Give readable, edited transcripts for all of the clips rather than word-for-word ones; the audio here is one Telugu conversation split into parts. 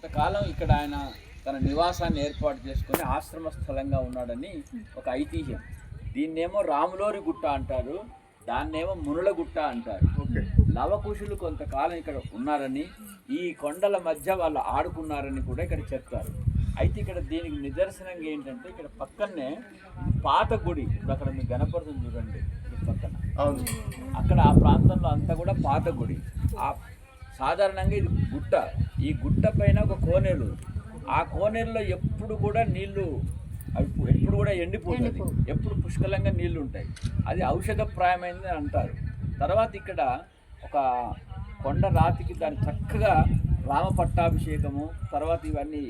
కొంతకాలం ఇక్కడ ఆయన తన నివాసాన్ని ఏర్పాటు చేసుకుని ఆశ్రమ స్థలంగా ఉన్నాడని ఒక ఐతిహ్యం. దీన్నేమో రాములోరి గుట్ట అంటారు, దాన్నేమో మునుల గుట్ట అంటారు. లవకుశులు కొంతకాలం ఇక్కడ ఉన్నారని, ఈ కొండల మధ్య వాళ్ళు ఆడుకున్నారని కూడా ఇక్కడ చెప్తారు. అయితే ఇక్కడ దీనికి నిదర్శనంగా ఏంటంటే ఇక్కడ పక్కనే పాత గుడి, ఇప్పుడు అక్కడ మీకు గణపడుతుంది చూడండి పక్కన, అక్కడ ఆ ప్రాంతంలో అంతా కూడా పాత గుడి. ఆ సాధారణంగా ఇది గుట్ట, ఈ గుట్ట పైన ఒక కోనేరు, ఆ కోనేరులో ఎప్పుడు కూడా నీళ్లు ఎప్పుడు కూడా ఎండిపోతుంది, ఎప్పుడు పుష్కలంగా నీళ్లు ఉంటాయి. అది ఔషధప్రాయమైంది అంటారు. తర్వాత ఇక్కడ ఒక కొండ రాతికి దాని చక్కగా రామ పట్టాభిషేకము, తర్వాత ఇవన్నీ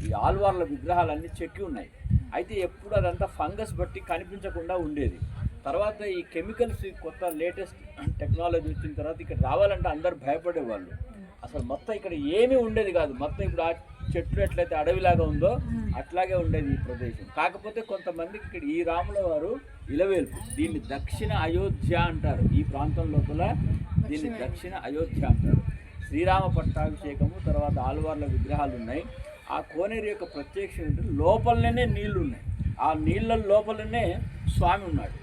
ఈ ఆల్వార్ల విగ్రహాలన్నీ చెక్కి ఉన్నాయి. అయితే ఎప్పుడు అదంతా ఫంగస్ బట్టి కనిపించకుండా ఉండేది. తర్వాత ఈ కెమికల్స్ కొత్త లేటెస్ట్ టెక్నాలజీ వచ్చిన తర్వాత ఇక్కడ రావాలంటే అందరు భయపడేవాళ్ళు. అసలు మొత్తం ఇక్కడ ఏమీ ఉండేది కాదు. మొత్తం ఇప్పుడు ఆ చెట్లు ఎట్లయితే అడవిలాగా ఉందో అట్లాగే ఉండేది ఈ ప్రదేశం. కాకపోతే కొంతమందికి ఇక్కడ ఈ రాముల వారు ఇలవేల్పు, దీన్ని దక్షిణ అయోధ్య అంటారు. ఈ ప్రాంతం లోపల దీన్ని దక్షిణ అయోధ్య అంటారు. శ్రీరామ పట్టాభిషేకము, తర్వాత ఆల్వార్ల విగ్రహాలు ఉన్నాయి. ఆ కోనేరు యొక్క ప్రత్యక్షం ఏంటంటే లోపలనే నీళ్లు ఉన్నాయి, ఆ నీళ్ళ లోపలనే స్వామి ఉన్నాడు.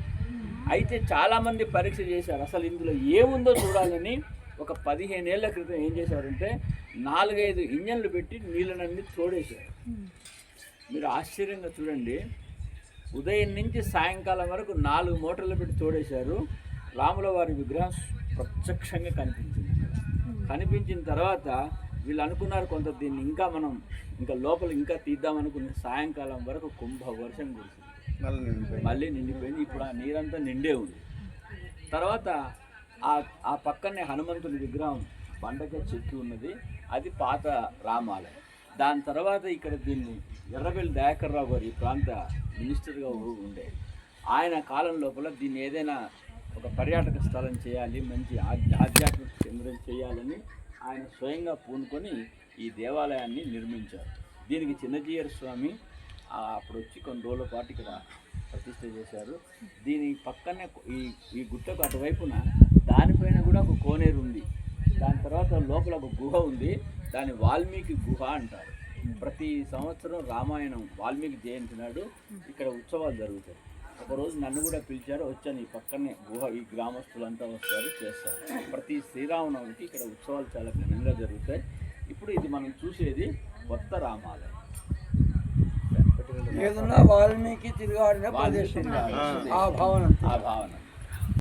అయితే చాలామంది పరీక్ష చేశారు, అసలు ఇందులో ఏముందో చూడాలని. ఒక 15 ఏళ్ల క్రితం ఏం చేశారంటే 4-5 ఇంజన్లు పెట్టి నీళ్ళనన్నీ తోడేశారు. మీరు ఆశ్చర్యంగా చూడండి, ఉదయం నుంచి సాయంకాలం వరకు 4 మోటార్లు పెట్టి తోడేశారు. రాముల వారి విగ్రహం ప్రత్యక్షంగా కనిపించింది. కనిపించిన తర్వాత వీళ్ళు అనుకున్నారు కొంత దీన్ని ఇంకా లోపల ఇంకా తీద్దామనుకున్న. సాయంకాలం వరకు కుంభ వర్షం కురిసింది, మళ్ళీ నిండిపోయింది. ఇప్పుడు ఆ నీరంతా నిండే ఉంది. తర్వాత ఆ పక్కనే హనుమంతుని విగ్రహం బండగా చెక్కి ఉన్నది, అది పాత రామాలయం. దాని తర్వాత ఇక్కడ దీన్ని ఎర్రబెల్లి దయాకర్ రావు గారు ఈ ప్రాంత మినిస్టర్గా ఉండే, ఆయన కాలం లోపల దీన్ని ఏదైనా ఒక పర్యాటక స్థలం చేయాలి, మంచి ఆధ్యాత్మిక కేంద్రం చేయాలని ఆయన స్వయంగా పూనుకొని ఈ దేవాలయాన్ని నిర్మించారు. దీనికి చిన్నజీయర్ స్వామి అప్పుడు వచ్చి కొన్ని రోజుల పాటు ఇక్కడ ప్రతిష్ఠ చేశారు. దీని పక్కనే ఈ గుట్టకు అటువైపున దానిపైన కూడా ఒక కోనేరు ఉంది. దాని తర్వాత లోపల ఒక గుహ ఉంది, దాని వాల్మీకి గుహ అంటారు. ప్రతి సంవత్సరం రామాయణం వాల్మీకి జయంతి నాడు ఇక్కడ ఉత్సవాలు జరుగుతాయి. ఒకరోజు నన్ను కూడా పిలిచారు, వచ్చాను. ఈ పక్కనే గుహ, ఈ గ్రామస్తులంతా వస్తారు, చేస్తారు. ప్రతి శ్రీరామనవమికి ఇక్కడ ఉత్సవాలు చాలా ఘనంగా జరుగుతాయి. ఇప్పుడు ఇది మనం చూసేది కొత్త రామాలయం. ఏదన్నా వాల్మీకి తిరిగాడిన ప్రదేశం, ఆ భావన.